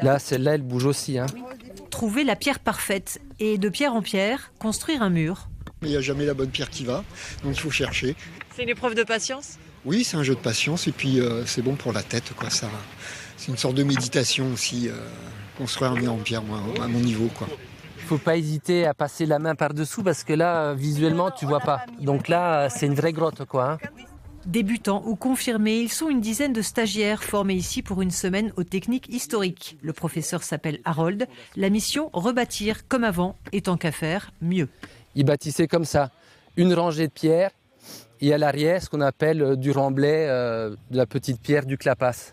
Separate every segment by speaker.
Speaker 1: Là, celle-là, elle bouge aussi.
Speaker 2: Trouver la pierre parfaite et de pierre en pierre, construire un mur.
Speaker 3: Il n'y a jamais la bonne pierre qui va, donc il faut chercher.
Speaker 4: C'est une épreuve de patience ?
Speaker 3: Oui, c'est un jeu de patience et puis c'est bon pour la tête, quoi. Ça, c'est une sorte de méditation aussi, construire un mur en pierre, moi, à mon niveau, quoi.
Speaker 1: Il ne faut pas hésiter à passer la main par-dessous parce que là, visuellement, tu ne vois pas. Donc là, c'est une vraie grotte, quoi.
Speaker 2: Débutants ou confirmés, ils sont une dizaine de stagiaires formés ici pour une semaine aux techniques historiques. Le professeur s'appelle Harold. La mission, rebâtir comme avant et tant qu'à faire, mieux.
Speaker 1: Ils bâtissaient comme ça, une rangée de pierres et à l'arrière, ce qu'on appelle du remblai, de la petite pierre du clapas.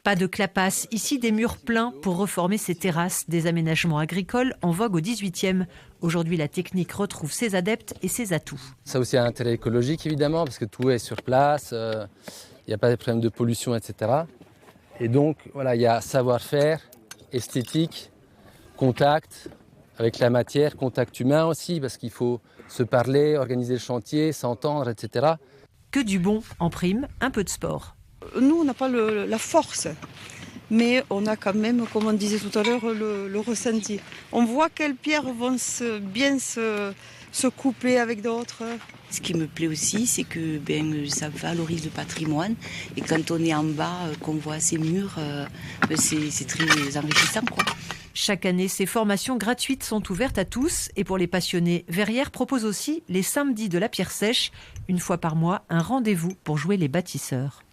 Speaker 2: Pas de clapas, ici des murs pleins pour reformer ces terrasses, des aménagements agricoles en vogue au 18e. Aujourd'hui, la technique retrouve ses adeptes et ses atouts.
Speaker 1: Ça a aussi un intérêt écologique, évidemment, parce que tout est sur place, il n'y a pas de problème de pollution, etc. Et donc, voilà, il y a savoir-faire, esthétique, contact avec la matière, contact humain aussi, parce qu'il faut se parler, organiser le chantier, s'entendre, etc.
Speaker 2: Que du bon en prime, un peu de sport.
Speaker 5: Nous, on n'a pas la force, mais on a quand même, comme on disait tout à l'heure, le ressenti. On voit quelles pierres vont bien se coupler avec d'autres.
Speaker 6: Ce qui me plaît aussi, c'est que ça valorise le patrimoine. Et quand on est en bas, qu'on voit ces murs, c'est très enrichissant, quoi.
Speaker 2: Chaque année, ces formations gratuites sont ouvertes à tous. Et pour les passionnés, Verrières propose aussi les samedis de la pierre sèche. Une fois par mois, un rendez-vous pour jouer les bâtisseurs.